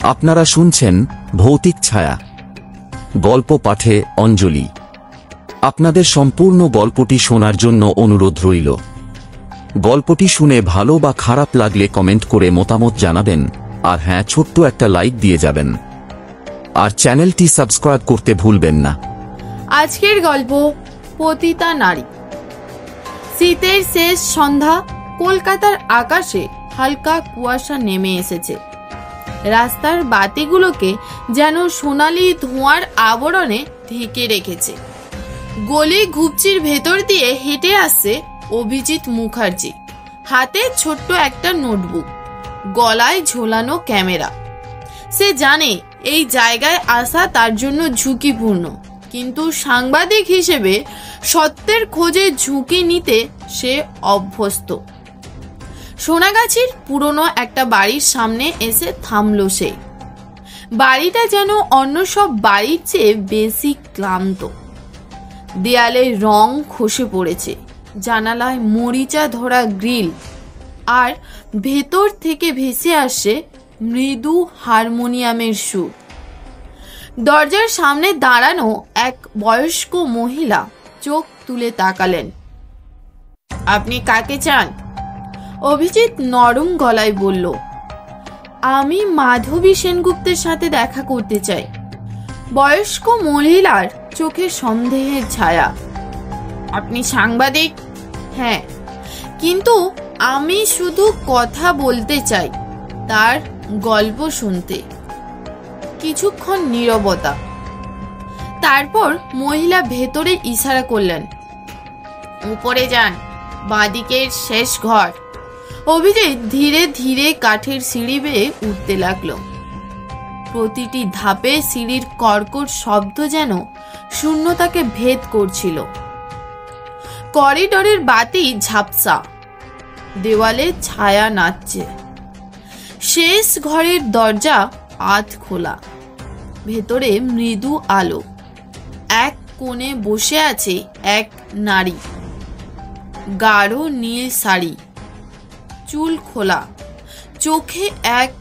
আপনারা শুনছেন ভৌতিক ছায়া, গল্প পাঠে অঞ্জলি। আপনাদের সম্পূর্ণ গল্পটি শোনার জন্য অনুরোধ রইল। গল্পটি শুনে ভালো বা খারাপ লাগলে কমেন্ট করে মতামত জানাবেন, আর হ্যাঁ, ছোট্ট একটা লাইক দিয়ে যাবেন, আর চ্যানেলটি সাবস্ক্রাইব করতে ভুলবেন না। আজকের গল্প পতিতা নারী। শীতের শেষ সন্ধ্যা, কলকাতার আকাশে হালকা কুয়াশা নেমে এসেছে। রাস্তার বাতিগুলোকে যেন সোনালি ধোঁয়ার আবরণে ঢেকে রেখেছে। গলি ঘুপচির ভেতর দিয়ে হেঁটে আসছে অভিজিৎ মুখার্জি, হাতে ছোট্ট একটা নোটবুক, গলায় ঝোলানো ক্যামেরা। সে জানে এই জায়গায় আসা তার জন্য ঝুঁকিপূর্ণ, কিন্তু সাংবাদিক হিসেবে সত্যের খোঁজে ঝুঁকি নিতে সে অভ্যস্ত। সোনাগাছির পুরনো একটা বাড়ির সামনে এসে থামল সে। বাড়িটা যেন অন্য সব বাড়ির চেয়ে বেশি ক্লান্ত। দেয়ালে রং খসে পড়েছে, জানালায় মরিচা ধরা গ্রিল, আর ভেতর থেকে ভেসে আসে মৃদু হারমোনিয়ামের সুর। দরজার সামনে দাঁড়ানো এক বয়স্ক মহিলা চোখ তুলে তাকালেন। আপনি কাকে চান? অভিজিৎ নরম গলায় বলল, আমি মাধবী সেনগুপ্তের সাথে দেখা করতে চাই। বয়স্ক মহিলার চোখে সন্দেহের ছায়া। আপনি সাংবাদিক? হ্যাঁ, কিন্তু আমি শুধু কথা বলতে চাই, তার গল্প শুনতে। কিছুক্ষণ নীরবতা, তারপর মহিলা ভেতরে ইশারা করলেন, উপরে যান, বাঁদিকের শেষ ঘর। অভিজিৎ ধীরে ধীরে কাঠের সিঁড়ি বেয়ে উঠতে লাগলো। প্রতিটি ধাপে সিঁড়ির কর্কট শব্দ যেন শূন্যতাকে ভেদ করছিল। করিডোরের বাতি ঝাপসা, দেওয়ালে ছায়া নাচছে। শেষ ঘরের দরজা আধ খোলা, ভেতরে মৃদু আলো। এক কোণে বসে আছে এক নারী, গাঢ় নীল শাড়ি, চুল খোলা, চোখে এক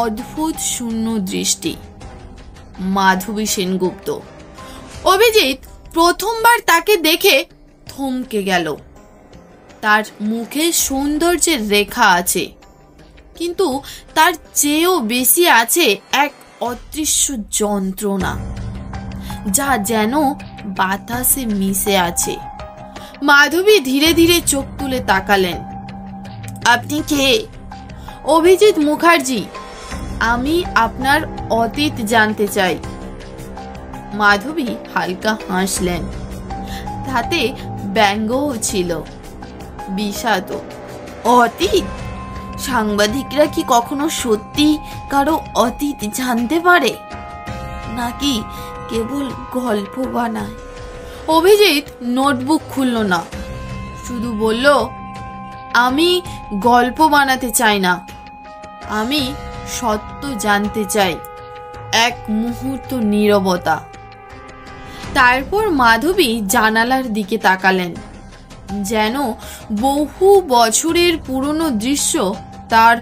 অদ্ভুত শূন্য দৃষ্টি। মাধবী সেনগুপ্ত। অভিজিৎ প্রথমবার তাকে দেখে থমকে গেল। তার মুখে সৌন্দর্যের রেখা আছে, কিন্তু তার চেয়েও বেশি আছে এক অদৃশ্য যন্ত্রণা, যা যেন বাতাসে মিশে আছে। মাধবী ধীরে ধীরে চোখ তুলে তাকালেন। আপনি কে? অভিজিৎ মুখার্জি। আমি আপনার অতীত জানতে চাই। মাধবী হালকা হাসলেন, তাতে ব্যঙ্গও ছিল, বিষাদও। অতীত? সাংবাদিকরা কি কখনো সত্যি কারো অতীত জানতে পারে, নাকি কেবল গল্প বানায়? অভিজিৎ নোটবুক খুলল না, শুধু বলল, আমি গল্প বানাতে চাই না, আমি সত্য জানতে চাই। এক মুহূর্ত নীরবতা, তারপর মাধবী জানালার দিকে তাকালেন, যেন বহু বছরের পুরনো দৃশ্য তার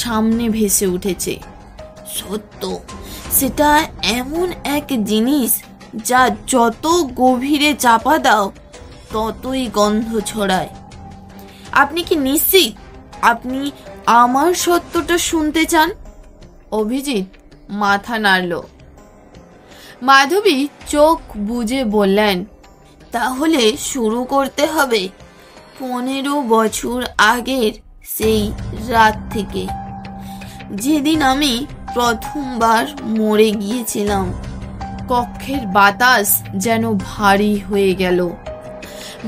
সামনে ভেসে উঠেছে। সত্য, সেটা এমন এক জিনিস যা যত গভীরে চাপা দাও ততই গন্ধ ছড়ায়। আপনি কি নিশ্চিত আপনি আমার সত্যটা শুনতে চান? অভিজিৎ মাথা নাড়ল। মাধবী চোখ বুজে বললেন, তাহলে শুরু করতে হবে 15 বছর আগের সেই রাত থেকে, যেদিন আমি প্রথমবার মরে গিয়েছিলাম। কক্ষের বাতাস যেন ভারী হয়ে গেল।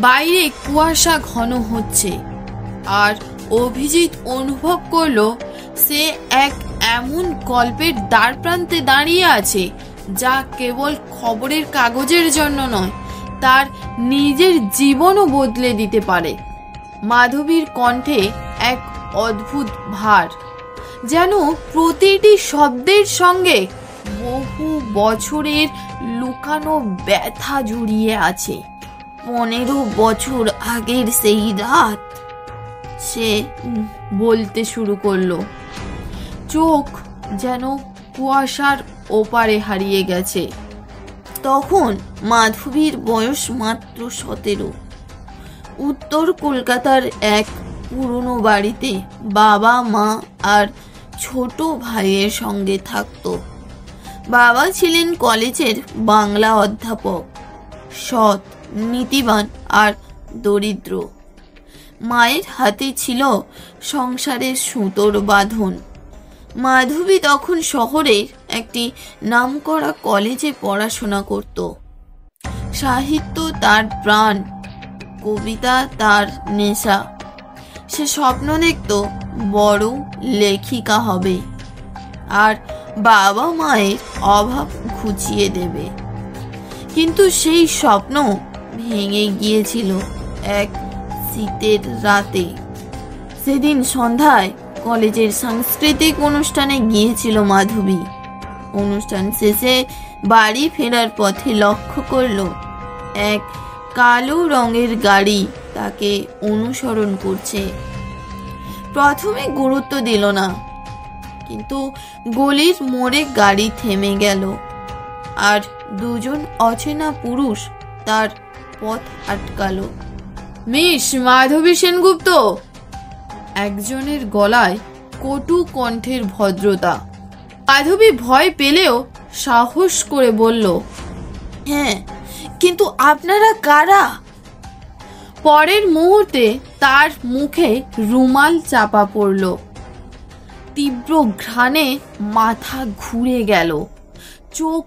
বাইরে কুয়াশা ঘন হচ্ছে, আর অভিজিৎ অনুভব করলো সে এক এমন গল্পের দ্বার প্রান্তে দাঁড়িয়ে আছে যা কেবল খবরের কাগজের জন্য নয়, তার নিজের জীবনও বদলে দিতে পারে। মাধবীর কণ্ঠে এক অদ্ভুত ভার, যেন প্রতিটি শব্দের সঙ্গে বহু বছরের লুকানো ব্যথা জড়িয়ে আছে। 15 বছর আগের সেই রাত, সে বলতে শুরু করলো, চোখ যেন কুয়াশার ওপারে হারিয়ে গেছে। তখন মাধবীর বয়স মাত্র 17। উত্তর কলকাতার এক পুরনো বাড়িতে বাবা, মা আর ছোট ভাইয়ের সঙ্গে থাকতো। বাবা ছিলেন কলেজের বাংলা অধ্যাপক, সৎ, নীতিবান আর দরিদ্র। মায়ের হাতে ছিল সংসারের সুতোর বাঁধন। মাধবী তখন শহরের একটি নামকরা কলেজে পড়াশোনা করত। সাহিত্য তার প্রাণ, কবিতা তার নেশা। সে স্বপ্ন দেখত বড় লেখিকা হবে আর বাবা মায়ের অভাব ঘুচিয়ে দেবে। কিন্তু সেই স্বপ্ন ভেঙে গিয়েছিল এক শীতের রাতে। সেদিন সন্ধ্যায় কলেজের সাংস্কৃতিক অনুষ্ঠানে গিয়েছিল মাধবী। অনুষ্ঠান শেষে বাড়ি ফেরার পথে লক্ষ্য করল এক কালো রঙের গাড়ি তাকে অনুসরণ করছে। প্রথমে গুরুত্ব দিল না, কিন্তু গলির মোড়ে গাড়ি থেমে গেল আর দুজন অচেনা পুরুষ তার পথ আটকালো। মিস মাধবী সেনগুপ্ত, একজনের গলায় কটু কণ্ঠের ভদ্রতা। মাধবী ভয় পেলেও সাহস করে বলল, হ্যাঁ, কিন্তু আপনারা কারা? পরের মুহূর্তে তার মুখে রুমাল চাপা পড়ল। তীব্র ঘ্রাণে মাথা ঘুরে গেল, চোখ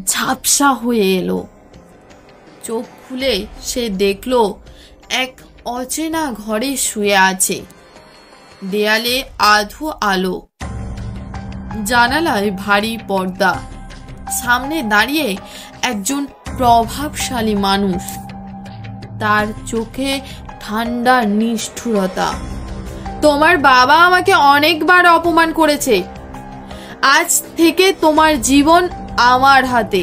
ঝাপসা হয়ে এলো। চোখ খুলে সে দেখল এক অচেনা ঘরে শুয়ে আছে। দেয়ালে আধো আলো, জানালায় ভারী পর্দা। সামনে দাঁড়িয়ে একজন প্রভাবশালী মানুষ, তার চোখে ঠান্ডা নিষ্ঠুরতা। তোমার বাবা আমাকে অনেকবার অপমান করেছে, আজ থেকে তোমার জীবন আমার হাতে।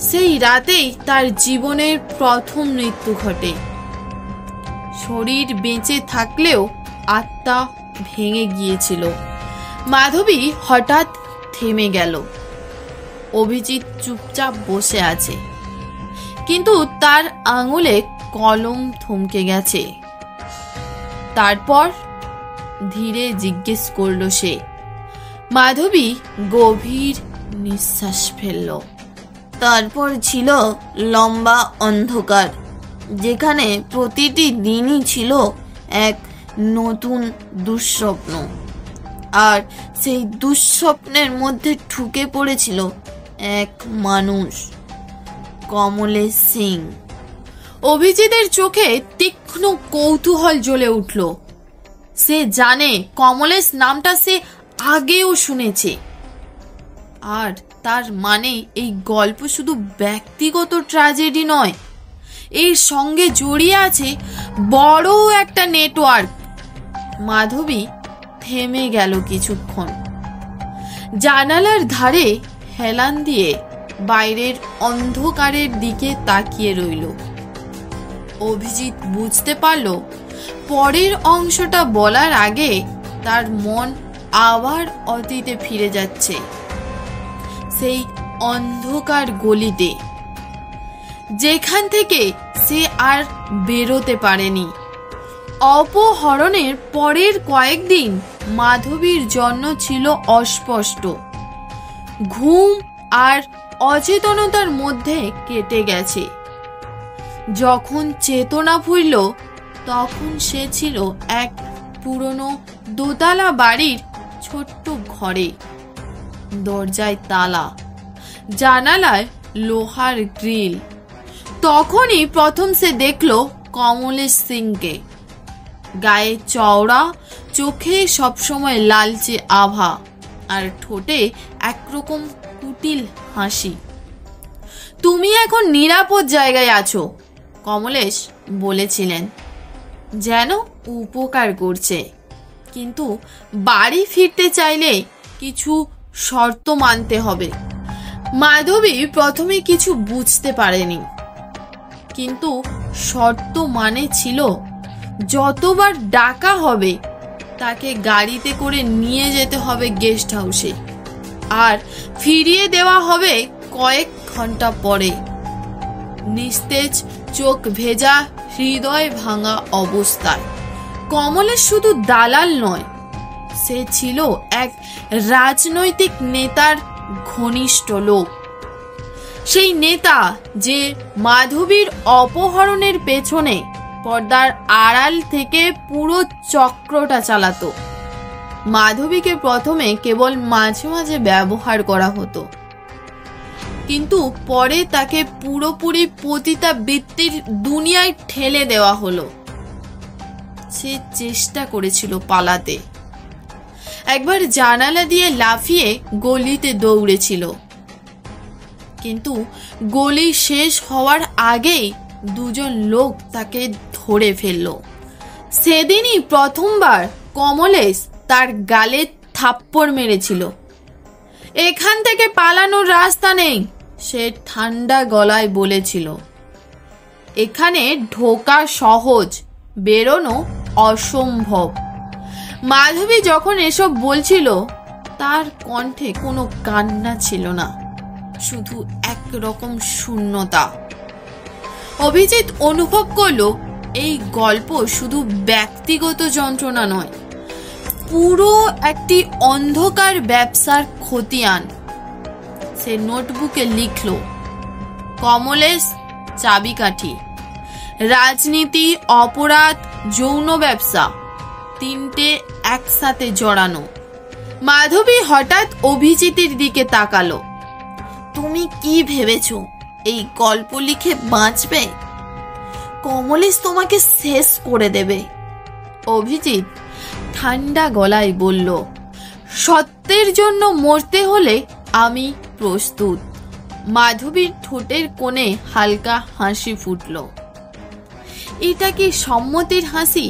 সেই রাতেই তার জীবনের প্রথম মৃত্যু ঘটে। শরীর বেঁচে থাকলেও আত্মা ভেঙে গিয়েছিল। মাধবী হঠাৎ থেমে গেল। অভিজিৎ চুপচাপ বসে আছে, কিন্তু তার আঙুলে কলম থমকে গেছে। তারপর ধীরে জিজ্ঞেস করল সে। মাধবী গভীর নিঃশ্বাস ফেলল। তারপর ছিল লম্বা অন্ধকার, যেখানে প্রতিটি দিনই ছিল এক নতুন দুঃস্বপ্ন। আর সেই দুঃস্বপ্নের মধ্যে ঢুকে পড়েছিল এক মানুষ, কমলেশ সিং। অভিজিতের চোখে তীক্ষ্ণ কৌতূহল জ্বলে উঠল। সে জানে কমলেশ নামটা সে আগেও শুনেছে। আর তার মানে এই গল্প শুধু ব্যক্তিগত ট্র্যাজেডি নয়, এর সঙ্গে জড়িয়ে আছে বড় একটা নেটওয়ার্ক। মাধবী থেমে গেল কিছুক্ষণ। জানালার ধারে হেলান দিয়ে বাইরের অন্ধকারের দিকে তাকিয়ে রইল। অভিজিৎ বুঝতে পারল পরের অংশটা বলার আগে তার মন আবার অতীতে ফিরে যাচ্ছে, সেই অন্ধকার গলিতে, যেখান থেকে সে আর বেরোতে পারেনি। অপহরণের পরের কয়েকদিন মাধবীর জন্য ছিল অস্পষ্ট। ঘুম আর অচেতনতার মধ্যে কেটে গেছে। যখন চেতনা ফিরল, তখন সে ছিল এক পুরনো দোতলা বাড়ির ছোট্ট ঘরে। দরজায় তালা, জানালায় লোহার গ্রিল। তখনই প্রথম সে দেখল কমলেশ সিংকে। গায়ে চওড়া, চোখে সবসময় লালচে আভা আর ঠোঁটে একরকম কুটিল হাসি। তুমি এখন নিরাপদ জায়গায় আছো, কমলেশ বলেছিলেন, যেন উপকার করছে। কিন্তু বাড়ি ফিরতে চাইলে কিছু শর্ত মানতে হবে। মাধবী প্রথমে কিছু বুঝতে পারেনি, কিন্তু শর্ত মানে ছিল যতবার ডাকা হবে তাকে গাড়িতে করে নিয়ে যেতে হবে গেস্ট হাউসে। আর ফিরিয়ে দেওয়া হবে কয়েক ঘন্টা পরে। নিস্তেজ, চোখ ভেজা, হৃদয় ভাঙা অবস্থায় কমলেশ শুধু দালাল নয়, সে ছিল এক রাজনৈতিক নেতার ঘনিষ্ঠ লোক। সেই নেতা যে মাধবীর অপহরণের পেছনে পর্দার আড়াল থেকে পুরো চক্রটা চালাতো। মাধবীকে প্রথমে কেবল মাঝে মাঝে ব্যবহার করা হতো, কিন্তু পরে তাকে পুরোপুরি পতিতাবৃত্তির দুনিয়ায় ঠেলে দেওয়া হলো। সে চেষ্টা করেছিল পালাতে, একবার জানালা দিয়ে লাফিয়ে গলিতে দৌড়েছিল, কিন্তু গলি শেষ হওয়ার আগেই দুজন লোক তাকে ধরে ফেলল। সেদিনই প্রথমবার কমলেশ তার গালে থাপ্পড় মেরেছিল। এখান থেকে পালানোর রাস্তা নেই, সে ঠান্ডা গলায় বলেছিল। এখানে ঢোকা সহজ, বেরোনো অসম্ভব। মাধবী যখন এসব বলছিল, তার কণ্ঠে কোনো কান্না ছিল না, শুধু একরকম শূন্যতা। অভিজিৎ অনুভব করলো এই গল্প শুধু ব্যক্তিগত যন্ত্রণা নয়, পুরো একটি অন্ধকার ব্যবসার খতিয়ান। সে নোটবুকে লিখল, কমলেশ চাবিকাঠি, রাজনীতি, অপরাধ, যৌন ব্যবসা, তিনটে একসাথে জড়ানো। মাধবী হঠাৎ অভিজিতের দিকে তাকালো। তুমি কি ভেবেছ এই গল্প লিখে বাঁচবে? কমলেশ তোমাকে শেষ করে দেবে। অভিজিৎ ঠান্ডা গলায় বলল, সত্যের জন্য মরতে হলে আমি প্রস্তুত। মাধবীর ঠোঁটের কোণে হালকা হাসি ফুটল। এটা কি সম্মতির হাসি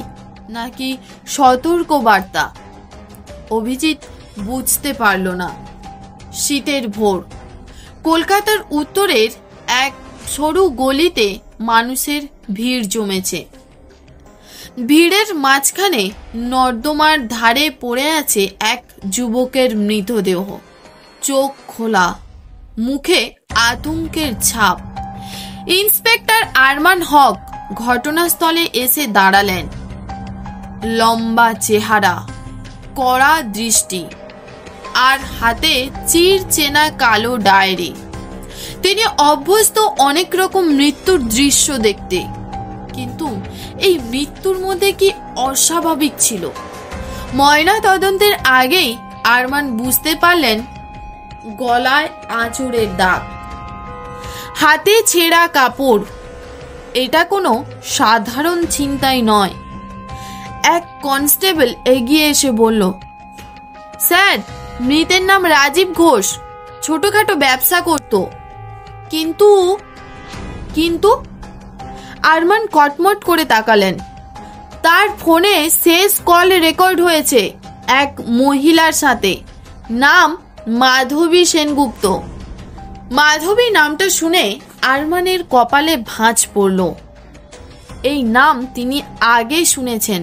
নাকি সতর্ক বার্তা? অভিজিৎ বুঝতে পারল না। শীতের ভোর, কলকাতার উত্তরের এক সরু গলিতে মানুষের ভিড় জমেছে। ভিড়ের মাঝখানে নর্দমার ধারে পড়ে আছে এক যুবকের মৃতদেহ, চোখ খোলা, মুখে আতঙ্কের ছাপ। ইন্সপেক্টর আরমান হক ঘটনাস্থলে এসে দাঁড়ালেন। লম্বা চেহারা, কড়া দৃষ্টি, আর হাতে চির চেনা কালো ডায়েরি। তিনি অভ্যস্ত অনেক রকম মৃত্যুর দৃশ্য দেখতে, কিন্তু এই মৃত্যুর মধ্যে কি অস্বাভাবিক ছিল? ময়না তদন্তের আগেই আরমান বুঝতে পারলেন, গলায় আঁচড়ের দাগ, হাতে ছেঁড়া কাপড়। এটা কোনো সাধারণ ছিনতাই নয়। এক কনস্টেবল এগিয়ে এসে বলল, স্যার, মৃতের নাম রাজীব ঘোষ, ছোটখাটো ব্যবসা করত। কিন্তু কিন্তু আরমান কটমট করে তাকালেন। তার ফোনে শেষ কল রেকর্ড হয়েছে এক মহিলার সাথে, নাম মাধবী সেনগুপ্ত। মাধবী নামটা শুনে আরমানের কপালে ভাঁজ পড়ল। এই নাম তিনি আগে শুনেছেন।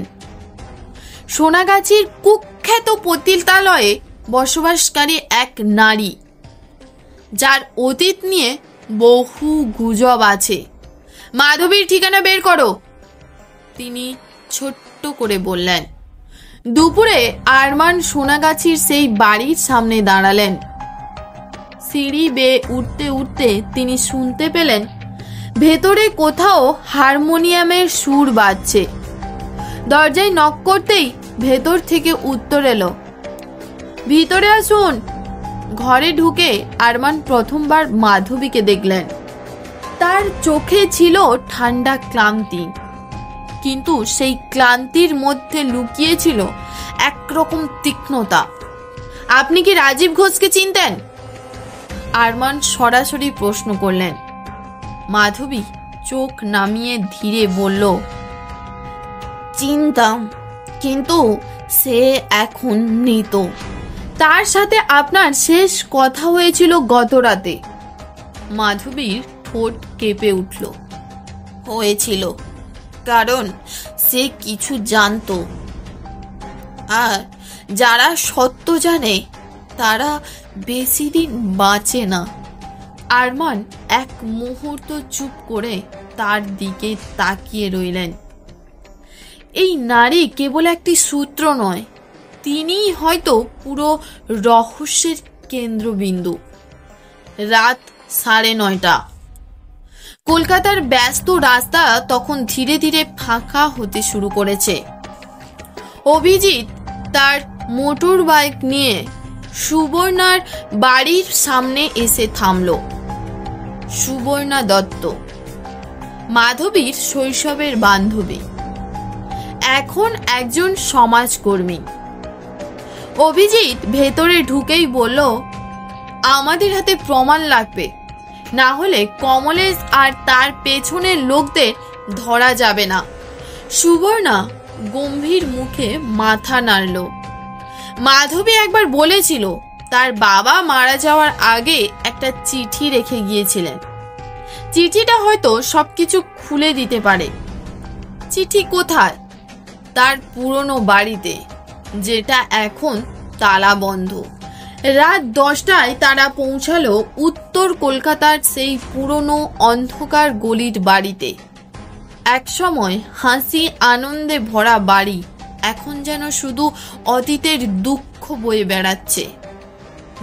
সোনাগাছির কুখ্যাত পতিতালয়ে বসবাসকারী এক নারী, যার অতীত নিয়ে বহু গুজব আছে। মাধবীর ঠিকানা বের করো, তিনি ছোট্ট করে বললেন। দুপুরে আরমান সোনাগাছির সেই বাড়ির সামনে দাঁড়ালেন। সিঁড়ি বেয়ে উঠতে উঠতে তিনি শুনতে পেলেন ভেতরে কোথাও হারমোনিয়ামের সুর বাজছে। দরজায় নক করতেই ভেতর থেকে উত্তর এলো, ভিতরে আসুন। ঘরে ঢুকে আরমান প্রথমবার মাধবীকে দেখলেন। তার চোখে ছিল ঠান্ডা ক্লান্তি, কিন্তু সেই ক্লান্তির মধ্যে লুকিয়ে ছিল একরকম তীক্ষ্ণতা। আপনি কি রাজীব ঘোষকে চিনতেন? আরমান সরাসরি প্রশ্ন করলেন। মাধবী চোখ নামিয়ে ধীরে বলল, চিনতাম, কিন্তু সে এখন মৃত। তার সাথে আপনার শেষ কথা হয়েছিল গত রাতে। মাধবীর ঠোঁট কেঁপে উঠল। হয়েছিল, কারণ সে কিছু জানতো, আর যারা সত্য জানে তারা বেশি দিন বাঁচে না। আরমান এক মুহূর্ত চুপ করে তার দিকে তাকিয়ে রইলেন। এই নারী কেবল একটি সূত্র নয়, তিনিই হয়তো পুরো রহস্যের কেন্দ্রবিন্দু। রাত 9:30। কলকাতার ব্যস্ত রাস্তা তখন ধীরে ধীরে ফাঁকা হতে শুরু করেছে। অভিজিৎ তার মোটর বাইক নিয়ে সুবর্ণার বাড়ির সামনে এসে থামল। সুবর্ণা দত্ত, মাধবীর শৈশবের বান্ধবী, এখন একজন সমাজকর্মী। অভিজিৎ ভেতরে ঢুকেই বলল, আমাদের হাতে প্রমাণ লাগবে, না হলে কমলেশ আর তার পেছনের লোকদের ধরা যাবে না। সুবর্ণা গম্ভীর মুখে মাথা নাড়ল। মাধবী একবার বলেছিল তার বাবা মারা যাওয়ার আগে একটা চিঠি রেখে গিয়েছিলেন। চিঠিটা হয়তো সবকিছু খুলে দিতে পারে। চিঠি কোথায়? তার পুরনো বাড়িতে, যেটা এখন তালা বন্ধ। রাত 10টায় তারা পৌঁছালো উত্তর কলকাতার সেই পুরনো অন্ধকার গলির বাড়িতে। একসময় হাসি আনন্দে ভরা বাড়ি এখন যেন শুধু অতীতের দুঃখ বয়ে বেড়াচ্ছে।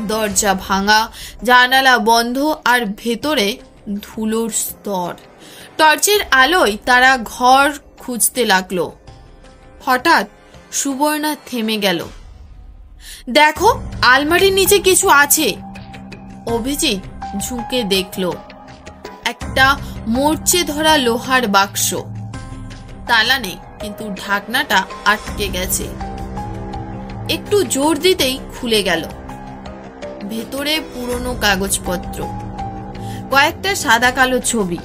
দরজা ভাঙা, জানালা বন্ধ, আর ভেতরে ধুলোর স্তর। টর্চের আলোয় তারা ঘর খুঁজতে লাগলো। হঠাৎ সুবর্ণা থেমে গেল। দেখো, আলমারির নিচে কিছু আছে। অভিজিৎ ঝুঁকে দেখল একটা মরচে ধরা লোহার বাক্স। তালা নেই, কিন্তু ঢাকনাটা আটকে গেছে। একটু জোর দিতেই খুলে গেল। ভেতরে পুরনো কাগজপত্র, কয়েকটা সাদা কালো ছবি,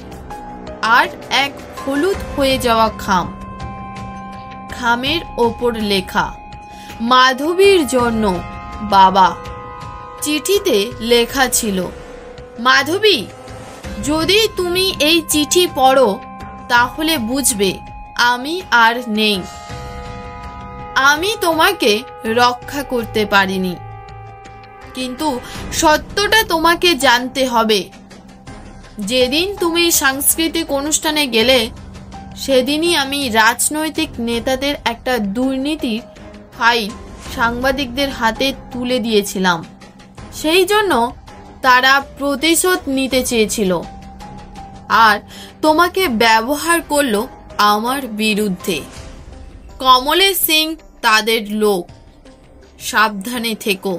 আর এক হলুদ হয়ে যাওয়া খাম। খামের ওপর লেখা, মাধবীর জন্য বাবা। চিঠিতে লেখা ছিল, মাধবী, যদি তুমি এই চিঠি পড়ো তাহলে বুঝবে আমি আর নেই। আমি তোমাকে রক্ষা করতে পারিনি, কিন্তু সত্যটা তোমাকে জানতে হবে। যেদিন তুমি সাংস্কৃতিক অনুষ্ঠানে গেলে সেদিনই আমি রাজনৈতিক নেতাদের একটা দুর্নীতির ফাইল সাংবাদিকদের হাতে তুলে দিয়েছিলাম। সেই জন্য তারা প্রতিশোধ নিতে চেয়েছিল, আর তোমাকে ব্যবহার করলো আমার বিরুদ্ধে। কমলেশ সিং তাদের লোক। সাবধানে থেকো।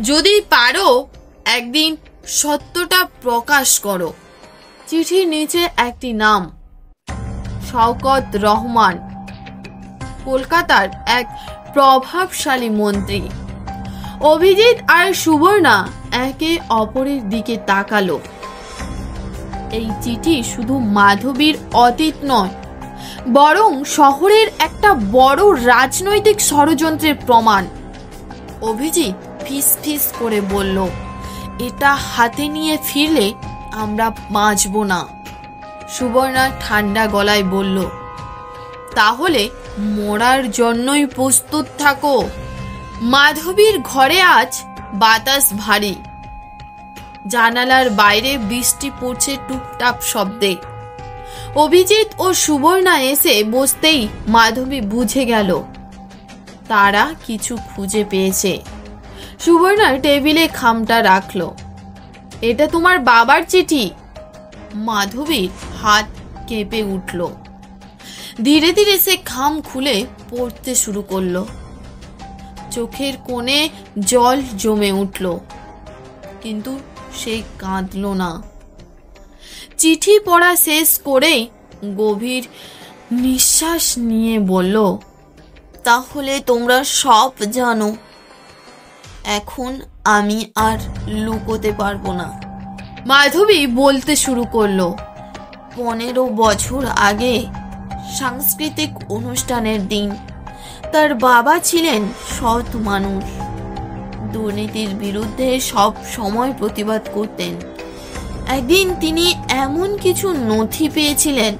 যদি পারো একদিন সত্যটা প্রকাশ করো। চিঠির নিচে একটি নাম, শওকত রহমান, কলকাতার এক প্রভাবশালী মন্ত্রী। অভিজিৎ আর সুবর্ণা একে অপরের দিকে তাকালো। এই চিঠি শুধু মাধবীর অতীত নয়, বরং শহরের একটা বড় রাজনৈতিক ষড়যন্ত্রের প্রমাণ। অভিজিৎ ফিস ফিস করে বলল, এটা হাতে নিয়ে ফিরলে আমরা বাঁচব না। সুবর্ণা ঠান্ডা গলায় বলল, তাহলে মরার জন্যই প্রস্তুত থাকো। মাধবীর ঘরে আজ বাতাস ভারী। জানালার বাইরে বৃষ্টি পড়ছে টুপটাপ শব্দে। অভিজিৎ ও সুবর্ণা এসে বসতেই মাধবী বুঝে গেল তারা কিছু খুঁজে পেয়েছে। সুবর্ণা টেবিলে খামটা রাখলো। এটা তোমার বাবার চিঠি। মাধবীর হাত কেঁপে উঠল। ধীরে ধীরে সে খাম খুলে পড়তে শুরু করলো। চোখের কোণে জল জমে উঠল, কিন্তু সে কাঁদল না। চিঠি পড়া শেষ করেই গভীর নিঃশ্বাস নিয়ে বলল, তাহলে তোমরা সব জানো। এখন আমি আর লুকোতে পারবো না। মাধবী বলতে শুরু করলো, 15 বছর আগে সাংস্কৃতিক অনুষ্ঠানের দিন তার বাবা ছিলেন সৎ মানুষ, দুর্নীতির বিরুদ্ধে সব সময় প্রতিবাদ করতেন। একদিন তিনি এমন কিছু নথি পেয়েছিলেন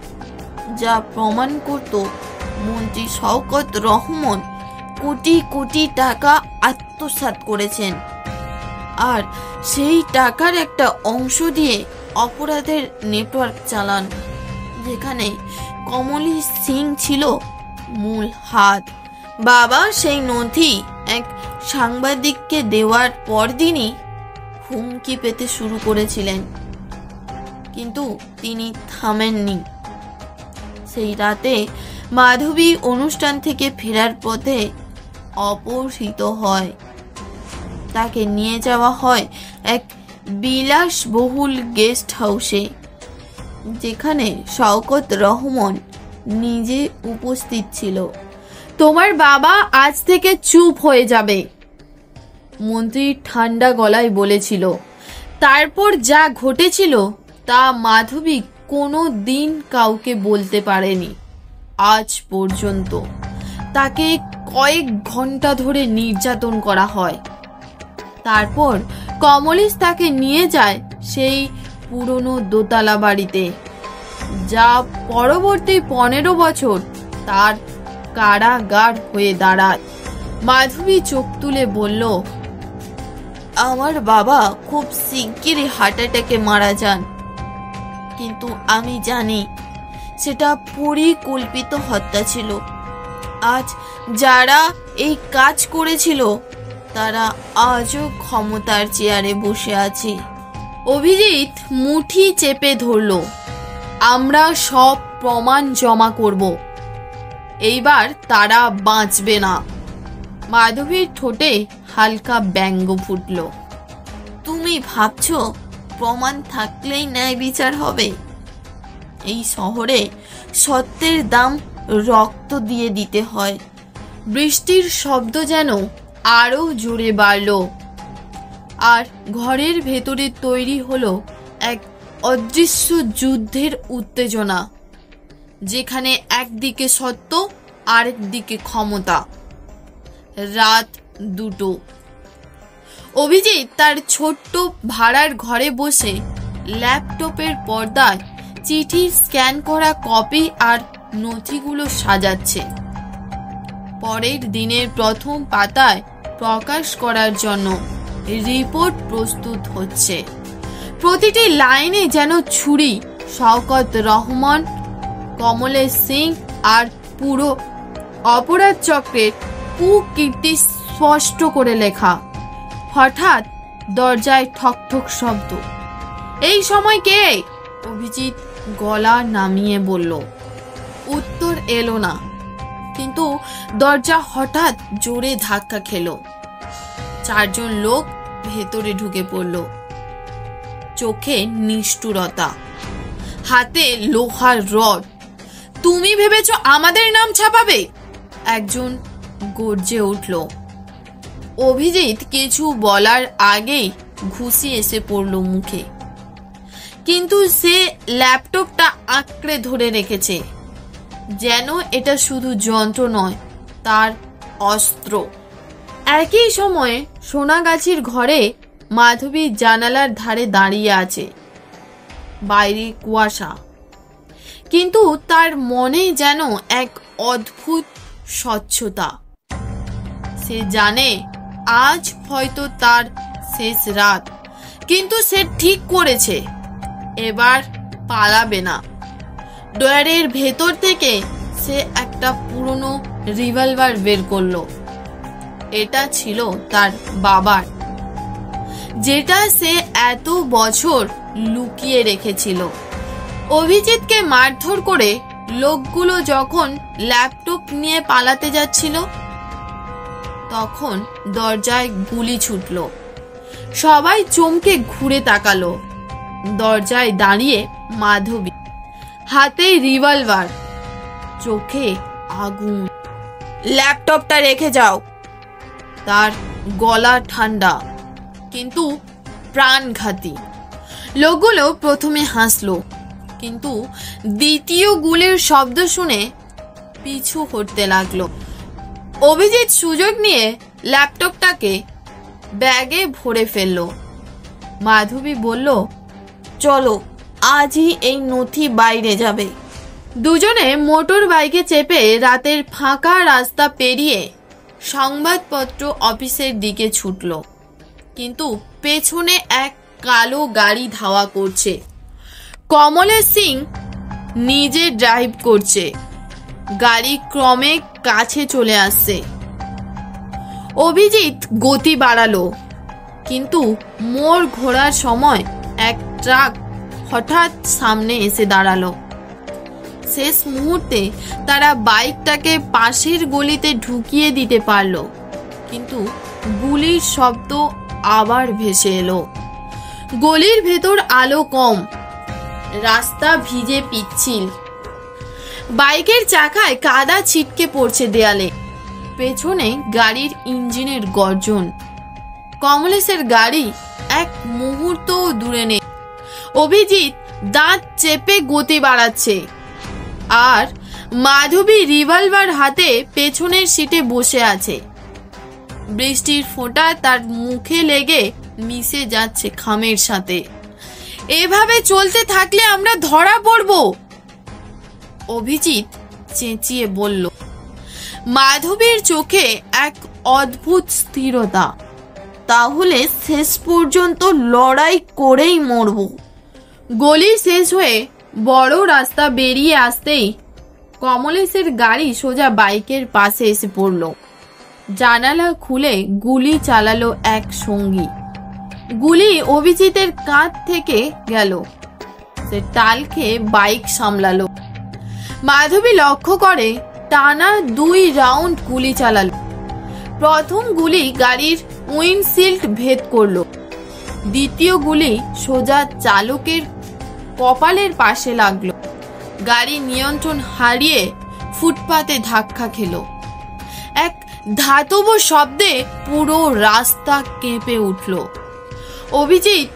যা প্রমাণ করত মন্ত্রী শওকত রহমান কোটি কোটি টাকা আত্মসাৎ করেছেন। আর সেই টাকার একটা অংশ দিয়ে অপরাধের নেটওয়ার্ক চালান, যেখানে কমলি সিং ছিল মূল হাত। বাবা সেই নথি এক সাংবাদিককে দেওয়ার পরদিনই হুমকি পেতে শুরু করেছিলেন, কিন্তু তিনি থামেননি। সেই রাতে মাধবী অনুষ্ঠান থেকে ফেরার পথে অপহৃত হয়। তাকে নিয়ে যাওয়া হয় এক বিলাসবহুল গেস্ট হাউসে, যেখানে শওকত রহমান নিজে উপস্থিত ছিল। তোমার বাবা আজ থেকে চুপ হয়ে যাবে, মন্ত্রী ঠান্ডা গলায় বলেছিল। তারপর যা ঘটেছিল তা মাধবী কোনো দিন কাউকে বলতে পারেনি আজ পর্যন্ত। তাকে কয়েক ঘন্টা ধরে নির্যাতন করা হয়। তারপর কমলেশ তাকে নিয়ে যায় সেই পুরনো দোতলা বাড়িতে, যা পরবর্তী 15 বছর তার কারাগার হয়ে দাঁড়ায়। মাধবী চোখ তুলে বলল, আমার বাবা খুব শিগগিরই হার্ট অ্যাটাকে মারা যান, কিন্তু আমি জানি সেটা পরিকল্পিত হত্যা ছিল। আজ যারা এই কাজ করেছিল তারা আজও ক্ষমতার চেয়ারে বসে আছে। অভিজিৎ মুঠি চেপে ধরল। আমরা সব প্রমাণ জমা করব, এইবার তারা বাঁচবে না। মাধবীর ঠোঁটে হালকা ব্যঙ্গ ফুটল। তুমি ভাবছো প্রমাণ থাকলেই ন্যায় বিচার হবে? এই শহরে সত্যের দাম রক্ত দিয়ে দিতে হয়। বৃষ্টির শব্দ যেন আরো জোরে বাড়ল, আর ঘরের ভেতরে তৈরি হলো এক অদৃশ্য যুদ্ধের উত্তেজনা, যেখানে একদিকে সত্য আরেকদিকে ক্ষমতা। রাত 2টো। অভিজিৎ তার ছোট্ট ভাড়ার ঘরে বসে ল্যাপটপের পর্দায় চিঠির স্ক্যান করা কপি আর নথিগুলো সাজাচ্ছে। পরের দিনের প্রথম পাতায় প্রকাশ করার জন্য রিপোর্ট প্রস্তুত হচ্ছে। প্রতিটি লাইনে যেন ছুরি শওকত রহমান, কমলেশ সিং আর পুরো অপরাধ চক্রের কুকীর্তি স্পষ্ট করে লেখা। হঠাৎ দরজায় ঠক ঠক শব্দ। এই সময় কে? অভিজিৎ গলা নামিয়ে বলল। উত্তর এলো না, কিন্তু দরজা হঠাৎ জোরে ধাক্কা খেলো। 4 জন লোক ভেতরে ঢুকে পড়ল। চোখে নিষ্ঠুরতা, হাতে লোহার রড। তুমি ভেবেছো আমাদের নাম ছাপাবে? একজন গর্জে উঠল। অভিজিৎ কিছু বলার আগেই ঘুষি এসে পড়ল মুখে, কিন্তু সে ল্যাপটপটা আঁকড়ে ধরে রেখেছে, যেন এটা শুধু যন্ত্র নয়, তার অস্ত্র। একই সময়ে সোনাগাছির ঘরে মাধবী জানালার ধারে দাঁড়িয়ে আছে। বাইরে কুয়াশা, কিন্তু তার মনে যেন এক অদ্ভুত স্বচ্ছতা। সে জানে আজ হয়তো তার শেষ রাত, কিন্তু সে ঠিক করেছে এবার পালাবে না। ডয়ারের ভেতর থেকে সে একটা পুরনো রিভলভার বের করলো। এটা ছিল তার বাবার, যেটা সে এত বছর লুকিয়ে রেখেছিল। অভিজিৎকে মারধর করে লোকগুলো যখন ল্যাপটপ নিয়ে পালাতে যাচ্ছিল, তখন দরজায় গুলি ছুটল। সবাই চমকে ঘুরে তাকালো। দরজায় দাঁড়িয়ে মাধবী, হাতে রিভলভার, চোখে আগুন। ল্যাপটপটা রেখে যাও। তার গলা ঠান্ডা, কিন্তু প্রাণঘাতী। লোকগুলো প্রথমে হাসলো, কিন্তু দ্বিতীয় গুলির শব্দ শুনে পিছু হটতে লাগলো। অভিজিৎ সুযোগ নিয়ে ল্যাপটপটাকে ব্যাগে ভরে ফেলল। মাধবী বলল, চলো, আজই এই নথি বাইরে যাবে। দুজনে মোটর বাইকে চেপে রাতের ফাঁকা রাস্তা পেরিয়ে সংবাদপত্র অফিসের দিকে ছুটল। কিন্তু পেছনে এক কালো গাড়ি ধাওয়া করছে। কমলেশ সিং নিজে ড্রাইভ করছে। গাড়ি ক্রমে কাছে চলে আসছে। অভিজিৎ গতি বাড়ালো, কিন্তু মোড় ঘোরার সময় এক ট্রাক হঠাৎ সামনে এসে দাঁড়ালো। শেষ মুহূর্তে তারা বাইকটাকে পাশের গলিতে ঢুকিয়ে দিতে পারল, কিন্তু গুলির শব্দ আবার ভেসে এলো। গলির ভেতর আলো কম, রাস্তা ভিজে পিচ্ছিল। বাইকের চাকায় কাদা ছিটকে পড়ছে দেয়ালে। পেছনে গাড়ির ইঞ্জিনের গর্জন। কমলেশের গাড়ি এক মুহূর্ত দূরে নেই। অভিজিৎ দাঁত চেপে গতি বাড়াচ্ছে, আর মাধবী রিভলভার হাতে পেছনের সিটে বসে আছে। বৃষ্টির ফোঁটা তার মুখে লেগে মিশে যাচ্ছে খামের সাথে। এভাবে চলতে থাকলে আমরা ধরা পড়ব, অভিজিৎ চেঁচিয়ে বলল। মাধবীর চোখে এক অদ্ভুত স্থিরতা। তাহলে শেষ পর্যন্ত লড়াই করেই মরব। গলি শেষ হয়ে বড় রাস্তা বেরিয়ে আসতেই কমলেশের গাড়ি সোজা বাইকের পাশে এসে পড়ল। জানালা খুলে গুলি চালালো এক সঙ্গী। গুলি অভিজিতের কাঁধ থেকে গেল। সে টাল খেয়ে বাইক সামলালো। মাধবী লক্ষ্য করে টানা 2 রাউন্ড গুলি চালালো। প্রথম গুলি গাড়ির উইন্ডশিল্ড ভেদ করলো। দ্বিতীয় গুলি সোজা চালকের কপালের পাশে লাগলো। গাড়ি নিয়ন্ত্রণ হারিয়ে ফুটপাতে ধাক্কা খেলো। এক ধাতব শব্দে পুরো রাস্তা কেঁপে উঠল। অভিজিৎ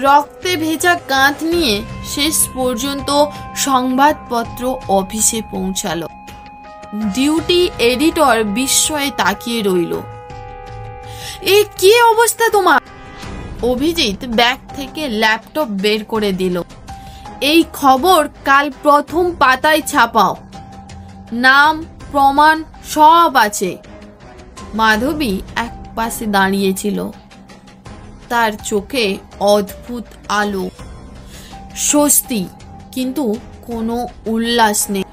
রক্তে ভেজা কাঁধ নিয়ে শেষ পর্যন্ত সংবাদপত্র অফিসে পৌঁছালো। ডিউটি এডিটর বিস্ময়ে তাকিয়ে রইল। এ কি অবস্থা তোমার? অভিজিৎ ব্যাগ থেকে ল্যাপটপ বের করে দিল। এই খবর কাল প্রথম পাতায় ছাপাও। নাম প্রমাণ সব আছে। মাধবী এক পাশে দাঁড়িয়েছিল। তার চোখে অদ্ভুত আলো, স্বস্তি, কিন্তু কোনো উল্লাস নেই।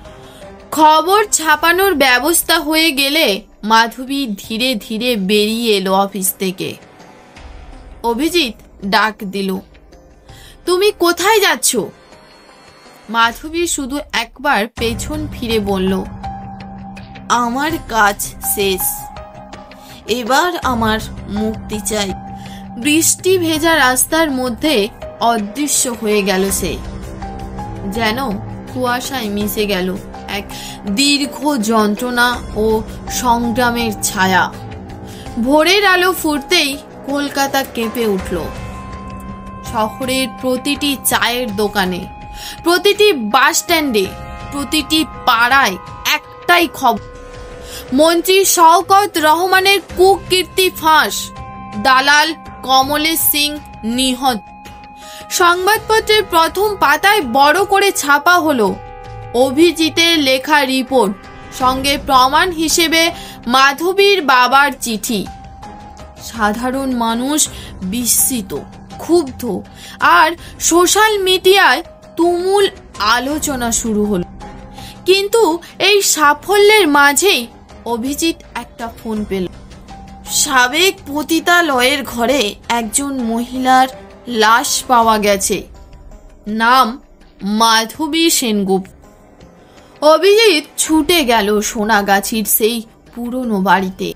খবর ছাপানোর ব্যবস্থা হয়ে গেলে মাধবী ধীরে ধীরে বেরিয়ে এলো অফিস থেকে। অভিজিৎ ডাক দিল, তুমি কোথায় যাচ্ছ? মাধবী শুধু একবার পেছন ফিরে বলল, আমার কাজ শেষ, এবার আমার মুক্তি চাই। বৃষ্টি ভেজা রাস্তার মধ্যে অদৃশ্য হয়ে গেল সে, যেন কুয়াশায় মিশে গেল এক দীর্ঘ যন্ত্রণা ও সংগ্রামের ছায়া। ভোরের আলো ফুটতেই কলকাতা কেঁপে উঠল। শহরের প্রতিটি চায়ের দোকানে, প্রতিটি বাস স্ট্যান্ডে, প্রতিটি পাড়ায় একটাই খবর, মন্ত্রী শওকত রহমানের কুকীর্তি ফাঁস, দালাল কমলেশ সিং নিহত। সংবাদপত্রের প্রথম পাতায় বড় করে ছাপা হলো অভিজিতের লেখা রিপোর্ট, সঙ্গে প্রমাণ হিসেবে মাধবীর বাবার চিঠি। সাধারণ মানুষ বিস্মিত, ক্ষুব্ধ, আর সোশ্যাল মিডিয়ায় তুমুল আলোচনা শুরু হলো। কিন্তু এই সাফল্যের মাঝেই অভিজিৎ একটা ফোন পেল। সাবেক পতিতালয়ের ঘরে একজন মহিলার লাশ পাওয়া গেছে। নাম মাধবী সেনগুপ্ত। অভিজিৎ ছুটে গেল সোনাগাছির সেই পুরনো বাড়িতে।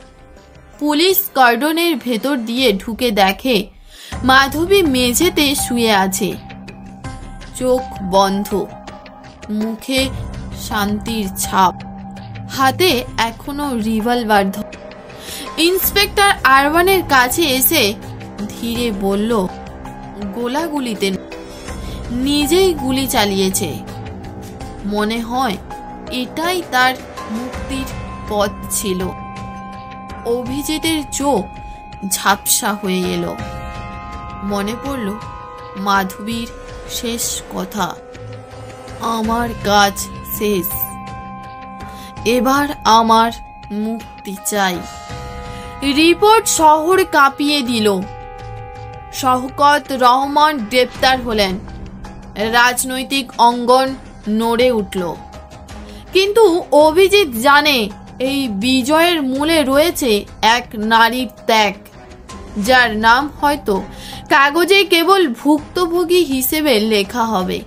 পুলিশ কর্ডনের ভেতর দিয়ে ঢুকে দেখে মাধবী মেঝেতে শুয়ে আছে, চোখ বন্ধ, মুখে শান্তির ছাপ, হাতে এখনো রিভলভার। ইন্সপেক্টর আরওয়ানের কাছে এসে ধীরে বলল, গোলাগুলিতে নিজেই গুলি চালিয়েছে। মনে হয় এটাই তার মুক্তির পথ ছিল। অভিজিতের চোখ ঝাপসা হয়ে এলো। মনে পড়ল মাধবীর শেষ কথা, আমার কাজ শেষ, এবার আমার মুক্তি চাই। রিপোর্ট শহর কাঁপিয়ে দিল। শওকত রহমান গ্রেপ্তার হলেন। রাজনৈতিক অঙ্গন নড়ে উঠল। কিন্তু অভিজিৎ জানে এই বিজয়ের মূলে রয়েছে এক নারীর ত্যাগ, যার নাম হয়তো কাগজে কেবল ভুক্তভোগী হিসেবে লেখা হবে,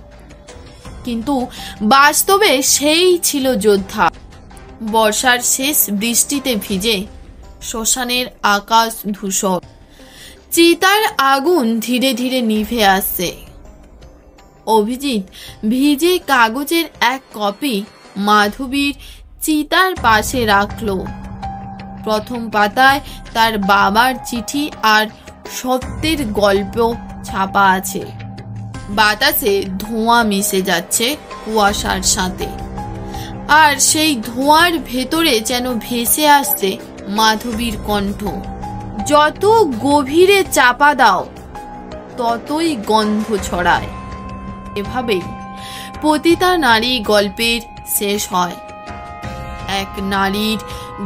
কিন্তু বাস্তবে সেই ছিল যোদ্ধা। বর্ষার শেষ বৃষ্টিতে ভিজে শ্মশানের আকাশ ধূসর। চিতার আগুন ধীরে ধীরে নিভে আসছে। অভিজিৎ ভিজে কাগজের এক কপি মাধবীর চিতার পাশে রাখল। প্রথম পাতায় তার বাবার চিঠি আর সত্যের গল্প ছাপা আছে। বাতাসে ধোঁয়া মিশে যাচ্ছে কুয়াশার সাথে, আর সেই ধোঁয়ার ভেতরে যেন ভেসে আসছে মাধবীর কণ্ঠ। যত গভীরে চাপা দাও ততই গন্ধ ছড়ায়। এভাবেই পতিতা নারী গল্পের শেষ হয়। এক নারীর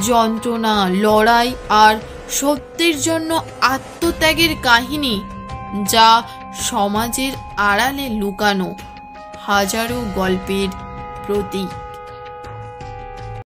যন্ত্রণা, লড়াই আর সত্যের জন্য আত্মত্যাগের কাহিনী, যা সমাজের আড়ালে লুকানো হাজারো গল্পের প্রতীক।